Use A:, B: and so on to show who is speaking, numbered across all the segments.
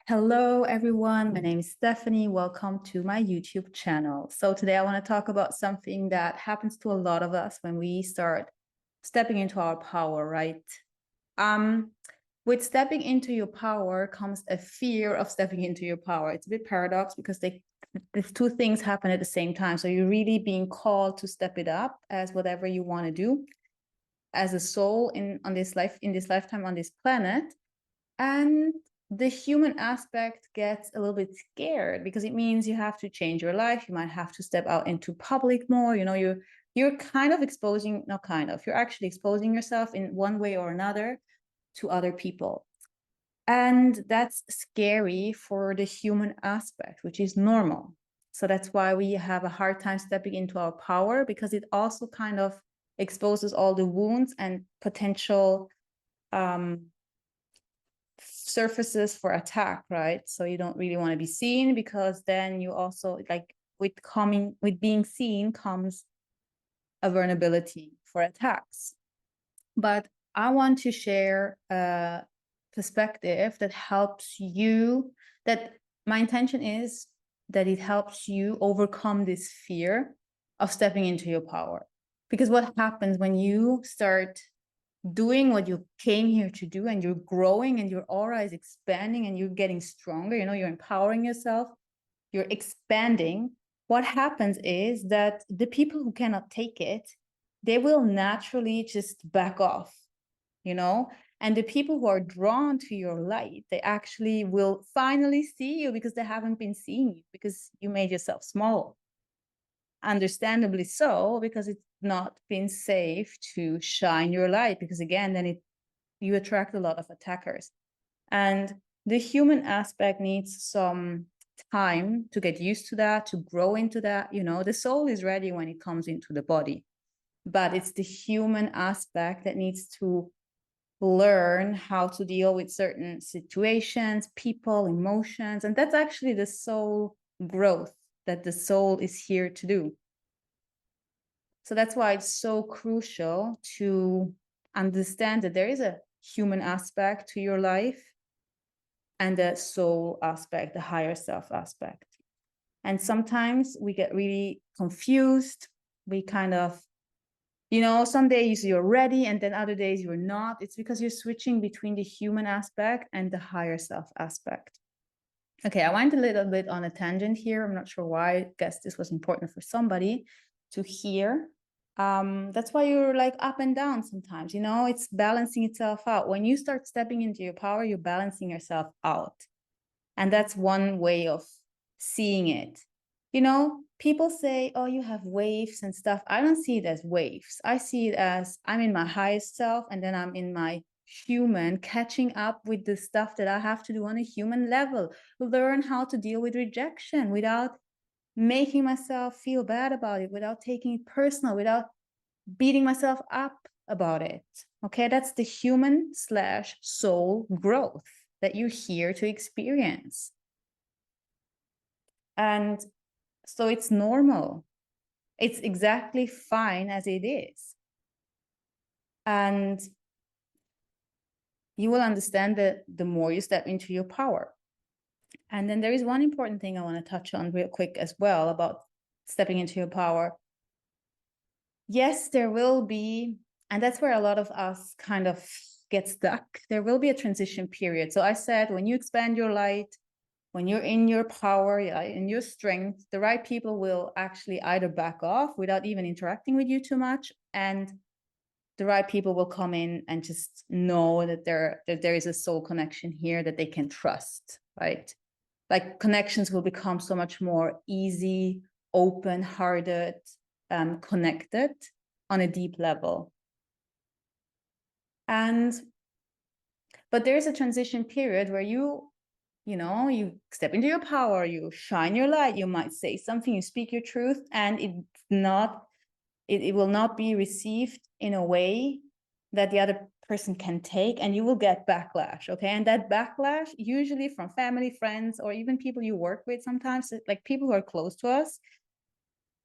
A: Hello, everyone. My name is Stephanie. Welcome to my YouTube channel. So today I want to talk about something that happens to a lot of us when we start stepping into our power, right? With stepping into your power comes a fear of stepping into your power. It's a bit paradox because the two things happen at the same time. So you're really being called to step it up as whatever you want to do as a soul in this lifetime on this planet. And the human aspect gets a little bit scared because it means you have to change your life. You might have to step out into public more. You're kind of exposing, not kind of, you're actually exposing yourself in one way or another to other people. And that's scary for the human aspect, which is normal. So that's why we have a hard time stepping into our power, because it also kind of exposes all the wounds and potential surfaces for attack, right? So you don't really want to be seen, because then you also, like, with being seen comes a vulnerability for attacks. But I want to share a perspective that helps you, that my intention is that it helps you overcome this fear of stepping into your power. Because what happens when you start doing what you came here to do, and you're growing, and your aura is expanding, and you're getting stronger, you're empowering yourself, you're expanding, what happens is that the people who cannot take it, they will naturally just back off, and the people who are drawn to your light, they actually will finally see you, because they haven't been seeing you, because you made yourself small. Understandably so, because it's not been safe to shine your light, because again, then you attract a lot of attackers. And the human aspect needs some time to get used to that, to grow into that. The soul is ready when it comes into the body, but it's the human aspect that needs to learn how to deal with certain situations, people, emotions. And that's actually the soul growth that the soul is here to do. So that's why it's so crucial to understand that there is a human aspect to your life and a soul aspect, the higher self aspect. And sometimes we get really confused. We kind of, some days you're ready and then other days you're not. It's because you're switching between the human aspect and the higher self aspect. Okay, I went a little bit on a tangent here. I'm not sure why. I guess this was important for somebody to hear. That's why you're like up and down sometimes, it's balancing itself out. When you start stepping into your power, you're balancing yourself out. And that's one way of seeing it. People say, oh, you have waves and stuff. I don't see it as waves. I see it as I'm in my highest self, and then I'm in my human, catching up with the stuff that I have to do on a human level. Learn how to deal with rejection without making myself feel bad about it, without taking it personal, without beating myself up about it. Okay, that's the human/soul growth that you're here to experience. And so it's normal. It's exactly fine as it is. And you will understand that the more you step into your power. And then there is one important thing I want to touch on real quick as well about stepping into your power. Yes, there will be, and that's where a lot of us kind of get stuck. There will be a transition period. So I said, when you expand your light, when you're in your power, in your strength, the right people will actually either back off without even interacting with you too much, and the right people will come in and just know that there is a soul connection here that they can trust, right? Like, connections will become so much more easy, open-hearted, connected on a deep level. But there's a transition period where you step into your power, you shine your light, you might say something, you speak your truth, and it will not be received in a way that the other person can take, and you will get backlash. Okay, and that backlash, usually from family, friends, or even people you work with, sometimes like people who are close to us,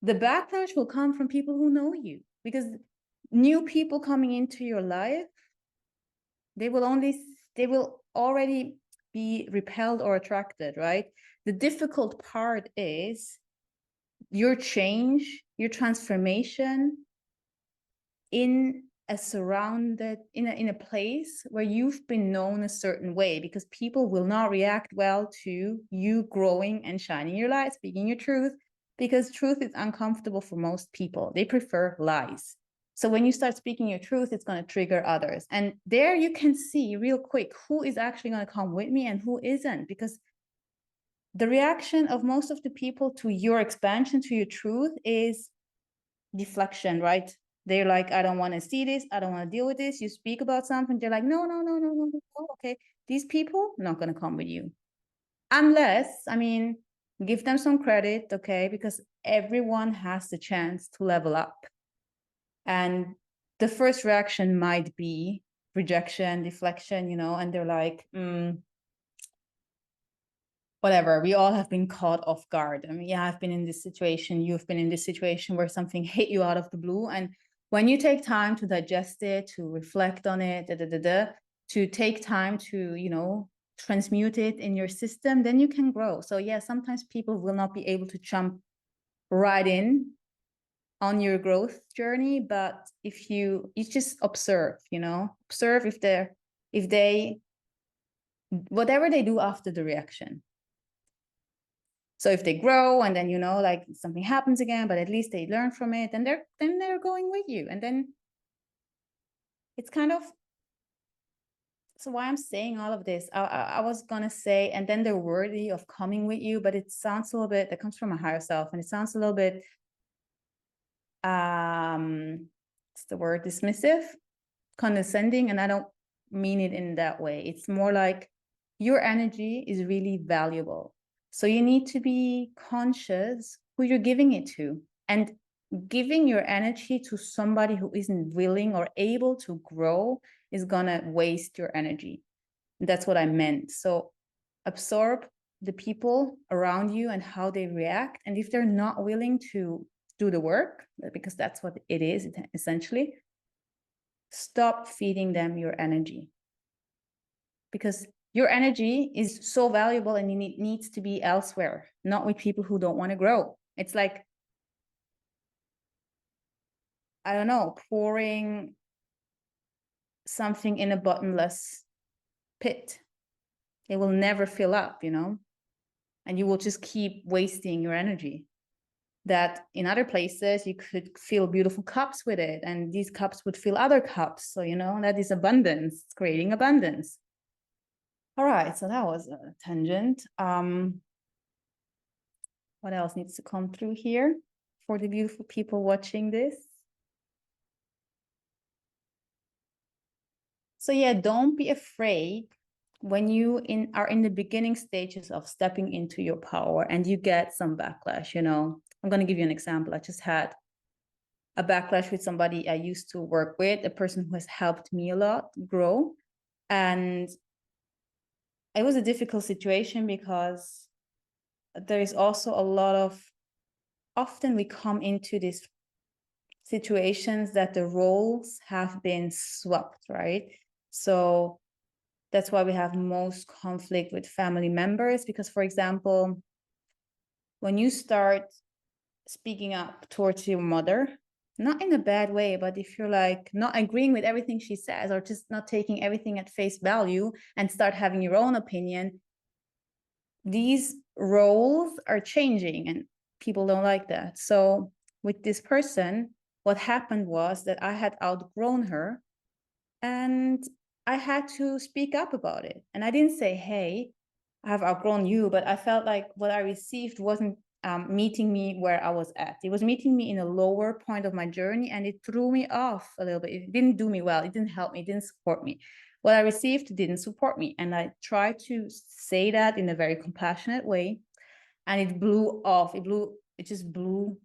A: the backlash will come from people who know you, because new people coming into your life, they will already be repelled or attracted, right? The difficult part is your change, your transformation in a surrounded, in a place where you've been known a certain way, because people will not react well to you growing and shining your light, speaking your truth, because truth is uncomfortable for most people. They prefer lies. So when you start speaking your truth, it's going to trigger others. And there you can see real quick who is actually going to come with me and who isn't, because the reaction of most of the people to your expansion, to your truth, is deflection, right? They're like, I don't want to see this. I don't want to deal with this. You speak about something. They're like, no, no, no, no, no, no. Okay. These people not going to come with you. Unless, I mean, give them some credit, okay? Because everyone has the chance to level up. And the first reaction might be rejection, deflection, you know, and they're like, whatever. We all have been caught off guard. I mean, yeah, I've been in this situation. You've been in this situation where something hit you out of the blue. And when you take time to digest it, to reflect on it, to take time to, you know, transmute it in your system, then you can grow. So yeah, sometimes people will not be able to jump right in on your growth journey, but if you just observe, you know, observe if they whatever they do after the reaction. So if they grow and then, you know, like something happens again, but at least they learn from it, and they're going with you. And then it's kind of, so why I'm saying all of this, I was gonna say, and then they're worthy of coming with you, but it sounds a little bit, that comes from a higher self, and it sounds a little bit, what's the word, dismissive, condescending, and I don't mean it in that way. It's more like your energy is really valuable. So you need to be conscious who you're giving it to. And giving your energy to somebody who isn't willing or able to grow is gonna waste your energy. That's what I meant. So absorb the people around you and how they react. And if they're not willing to do the work, because that's what it is essentially, stop feeding them your energy, because your energy is so valuable and it needs to be elsewhere, not with people who don't want to grow. It's like, I don't know, pouring something in a bottomless pit. It will never fill up, you know, and you will just keep wasting your energy. That in other places you could fill beautiful cups with it, and these cups would fill other cups. So, you know, that is abundance, it's creating abundance. All right, so that was a tangent. What else needs to come through here for the beautiful people watching this? So yeah, don't be afraid when you are in the beginning stages of stepping into your power and you get some backlash. You know, I'm going to give you an example. I just had a backlash with somebody I used to work with, a person who has helped me a lot grow. And it was a difficult situation because there is also a lot of, often we come into these situations that the roles have been swapped, right? So that's why we have most conflict with family members, because, for example, when you start speaking up towards your mother, not in a bad way, but if you're like not agreeing with everything she says or just not taking everything at face value and start having your own opinion, these roles are changing and people don't like that. So with this person, what happened was that I had outgrown her and I had to speak up about it. And I didn't say, hey, I have outgrown you, but I felt like what I received wasn't meeting me where I was at. It was meeting me in a lower point of my journey, and it threw me off a little bit. It didn't do me well. It didn't help me. It didn't support me. What I received didn't support me. And I tried to say that in a very compassionate way, and it blew off. It just blew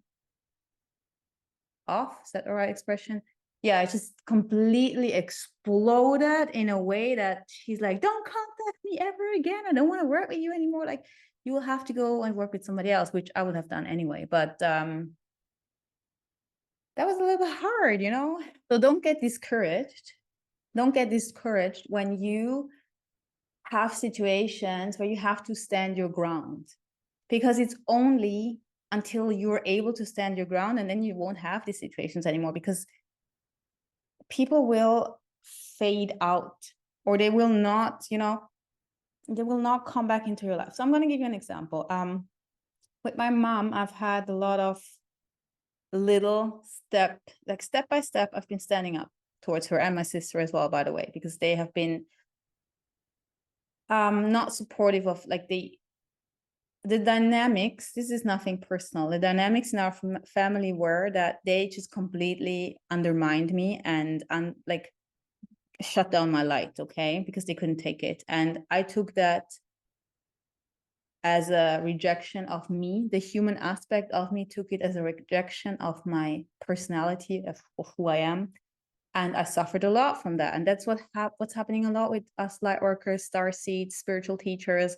A: off. Is that the right expression? Yeah, it just completely exploded in a way that she's like, don't contact me ever again. I don't want to work with you anymore. Like, you will have to go and work with somebody else, which I would have done anyway. But that was a little bit hard, you know? So don't get discouraged. Don't get discouraged when you have situations where you have to stand your ground, because it's only until you're able to stand your ground, and then you won't have these situations anymore, because people will fade out, or they will not, you know, they will not come back into your life. So I'm going to give you an example. With my mom, I've had a lot of little step by step, I've been standing up towards her, and my sister as well, by the way, because they have been not supportive of like the dynamics. This is nothing personal. The dynamics in our family were that they just completely undermined me and like shut down my light, okay, because they couldn't take it. And I took that as a rejection of me. The human aspect of me took it as a rejection of my personality, of who I am. And I suffered a lot from that. And that's what's happening a lot with us light workers, starseeds, spiritual teachers,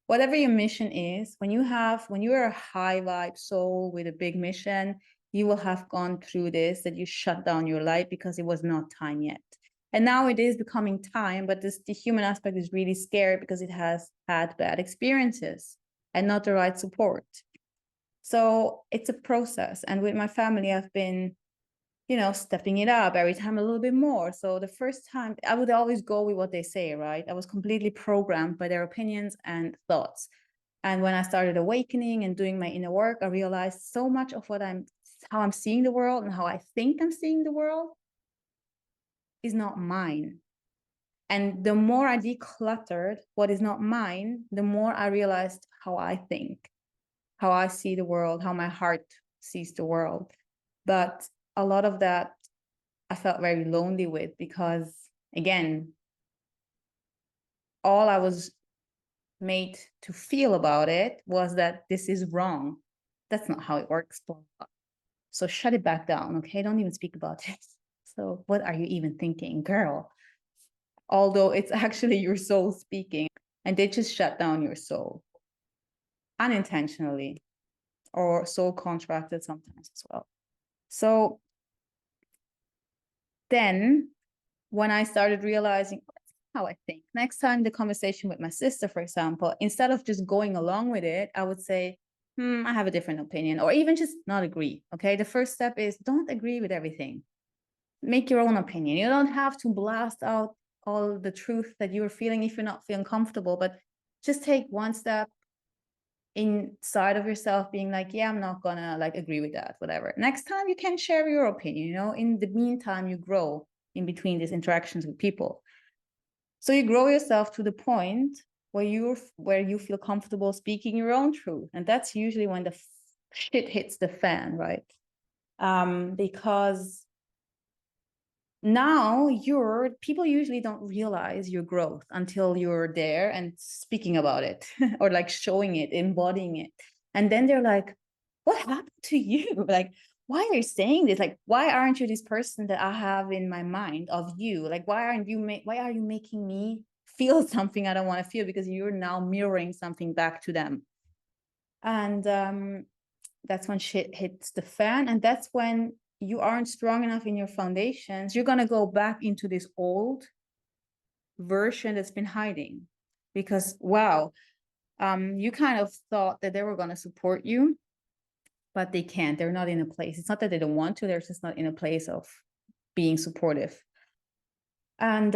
A: whatever your mission is. When you are a high vibe soul with a big mission, you will have gone through this, that you shut down your light because it was not time yet. And now it is becoming time, but the human aspect is really scared because it has had bad experiences and not the right support. So it's a process. And with my family, I've been, you know, stepping it up every time a little bit more. So the first time I would always go with what they say, right? I was completely programmed by their opinions and thoughts. And when I started awakening and doing my inner work, I realized so much of how I'm seeing the world and how I think I'm seeing the world is not mine. And the more I decluttered what is not mine, the more I realized how I think, how I see the world, how my heart sees the world. But a lot of that I felt very lonely with, because again, all I was made to feel about it was that this is wrong. That's not how it works. So shut it back down, okay? Don't even speak about it. So what are you even thinking, girl? Although it's actually your soul speaking, and they just shut down your soul unintentionally, or soul contracted sometimes as well. So then when I started realizing how I think, next time the conversation with my sister, for example, instead of just going along with it, I would say, I have a different opinion, or even just not agree. Okay. The first step is don't agree with everything. Make your own opinion. You don't have to blast out all the truth that you're feeling if you're not feeling comfortable, but just take one step inside of yourself, being like, yeah, I'm not gonna like agree with that, whatever. Next time you can share your opinion, you know. In the meantime, you grow in between these interactions with people. So you grow yourself to the point where you feel comfortable speaking your own truth. And that's usually when the shit hits the fan, right? Because now people usually don't realize your growth until you're there and speaking about it or like showing it, embodying it. And then they're like, what happened to you? Like, why are you saying this? Like, why aren't you this person that I have in my mind of you? Like, why are you making me feel something I don't want to feel? Because you're now mirroring something back to them. And that's when shit hits the fan. And that's when you aren't strong enough in your foundations. You're going to go back into this old version that's been hiding, because, wow, you kind of thought that they were going to support you, but they can't. They're not in a place. It's not that they don't want to, they're just not in a place of being supportive. And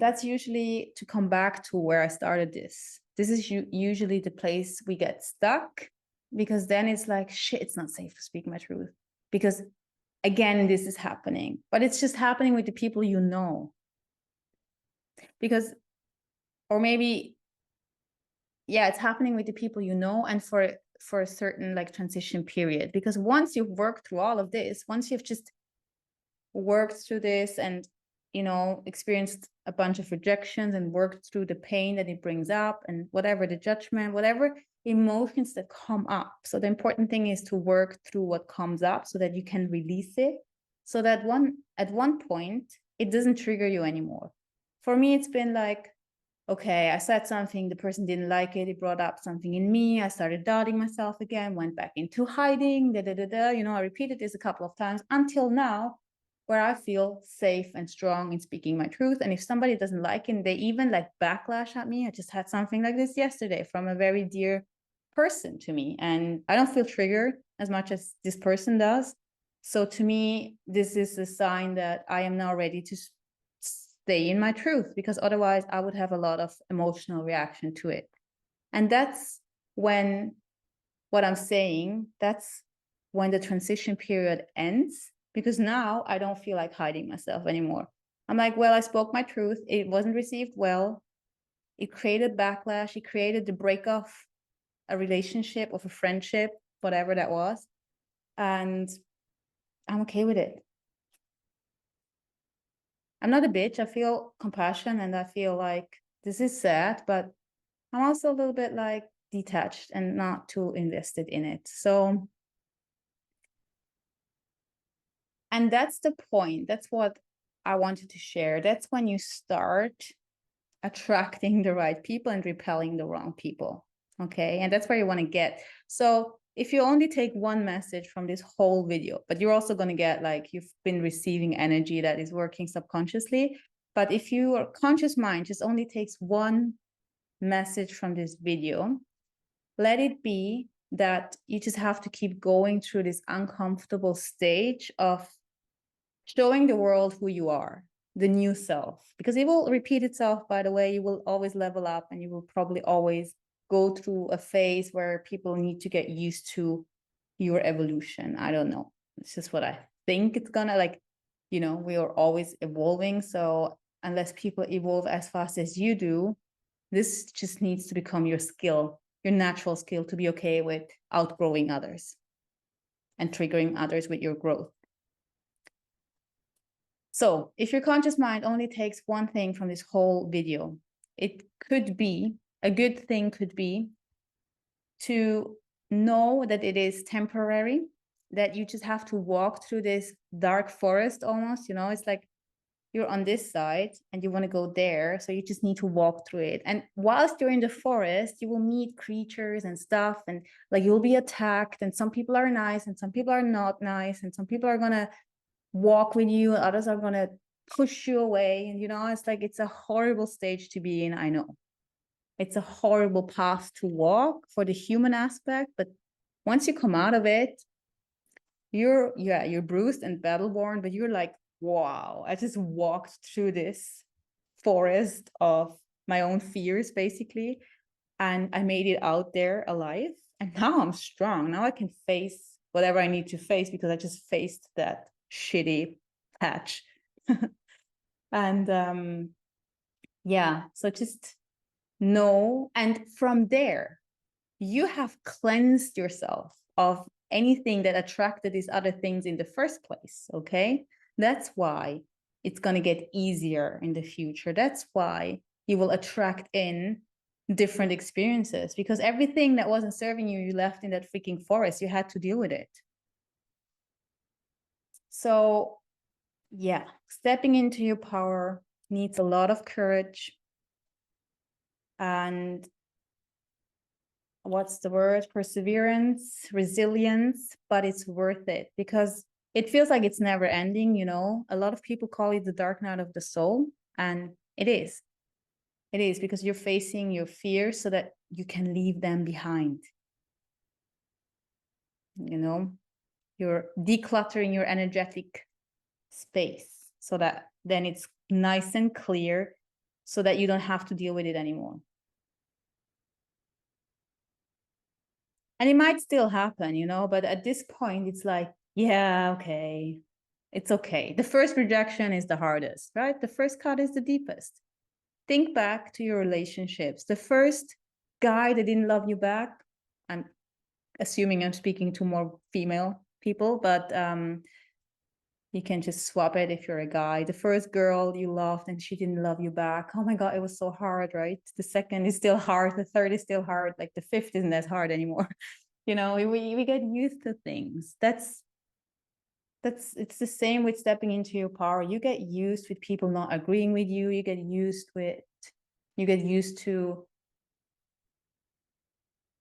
A: that's usually to come back to where I started this. This is usually the place we get stuck, because then it's like, shit, it's not safe to speak my truth. Because again, this is happening, but it's just happening with the people you know. Because, or maybe, yeah, it's happening with the people you know, and for a certain like transition period. Because once you've worked through all of this, once you've just worked through this and, you know, experienced a bunch of rejections and worked through the pain that it brings up, and whatever the judgment, whatever emotions that come up. So the important thing is to work through what comes up so that you can release it, so that at one point it doesn't trigger you anymore. For me, it's been like, okay, I said something, the person didn't like it, it brought up something in me, I started doubting myself again, went back into hiding, you know, I repeated this a couple of times until now where I feel safe and strong in speaking my truth. And if somebody doesn't like it, they even like backlash at me. I just had something like this yesterday from a very dear person to me, and I don't feel triggered as much as this person does. So to me, this is a sign that I am now ready to stay in my truth, because otherwise I would have a lot of emotional reaction to it. And that's when what I'm saying, that's when the transition period ends, because now I don't feel like hiding myself anymore. I'm like, well, I spoke my truth. It wasn't received well. It created backlash. It created the break of a relationship, of a friendship, whatever that was. And I'm okay with it. I'm not a bitch. I feel compassion and I feel like this is sad, but I'm also a little bit like detached and not too invested in it. So, and that's the point. That's what I wanted to share. That's when you start attracting the right people and repelling the wrong people. Okay. And that's where you want to get. So if you only take one message from this whole video, but you're also going to get like you've been receiving energy that is working subconsciously. But if your conscious mind just only takes one message from this video, let it be that you just have to keep going through this uncomfortable stage of showing the world who you are, the new self, because it will repeat itself. By the way, you will always level up and you will probably always go through a phase where people need to get used to your evolution. I don't know. It's just what I think it's gonna like, we are always evolving. So unless people evolve as fast as you do, this just needs to become your skill, your natural skill, to be okay with outgrowing others and triggering others with your growth. So if your conscious mind only takes one thing from this whole video, it could be, a good thing could be to know that it is temporary, that you just have to walk through this dark forest almost, it's like you're on this side and you want to go there. So you just need to walk through it. And whilst you're in the forest, you will meet creatures and stuff, and like you'll be attacked, and some people are nice and some people are not nice, and some people are going to walk with you, others are going to push you away. And it's like it's a horrible stage to be in. I know it's a horrible path to walk for the human aspect, but once you come out of it, you're bruised and battle worn, but you're like, wow, I just walked through this forest of my own fears basically, and I made it out there alive, and now I'm strong. Now I can face whatever I need to face because I just faced that shitty patch. And so just know, and from there you have cleansed yourself of anything that attracted these other things in the first place. Okay, that's why it's going to get easier in the future. That's why you will attract in different experiences, because everything that wasn't serving you, you left in that freaking forest. You had to deal with it. So yeah, stepping into your power needs a lot of courage and what's the word? Perseverance, resilience, but it's worth it because it feels like it's never ending. A lot of people call it the dark night of the soul, and it is. It is, because you're facing your fears so that you can leave them behind. You're decluttering your energetic space so that then it's nice and clear so that you don't have to deal with it anymore. And it might still happen, but at this point, it's like, yeah, okay, it's okay. The first rejection is the hardest, right? The first cut is the deepest. Think back to your relationships. The first guy that didn't love you back, I'm assuming I'm speaking to more female people, but you can just swap it if you're a guy. The first girl you loved and she didn't love you back. Oh my God, it was so hard, right? The second is still hard. The third is still hard. Like the fifth isn't as hard anymore. We get used to things. It's the same with stepping into your power. You get used with people not agreeing with you. You get used to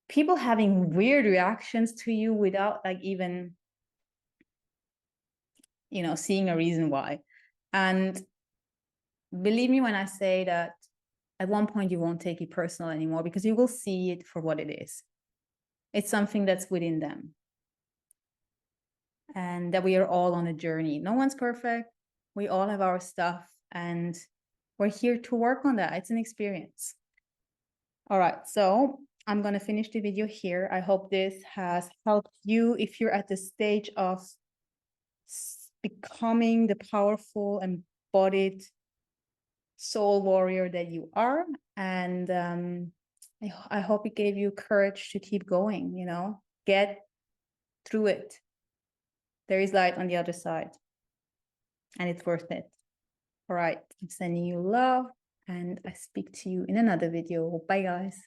A: people having weird reactions to you without like even seeing a reason why. And believe me when I say that at one point you won't take it personal anymore, because you will see it for what it is. It's something that's within them. And that we are all on a journey. No one's perfect. We all have our stuff, and we're here to work on that. It's an experience. All right, so I'm going to finish the video here. I hope this has helped you if you're at the stage of becoming the powerful, embodied soul warrior that you are. And I hope it gave you courage to keep going, get through it. There is light on the other side, and it's worth it. All right, I'm sending you love, and I speak to you in another video. Bye, guys.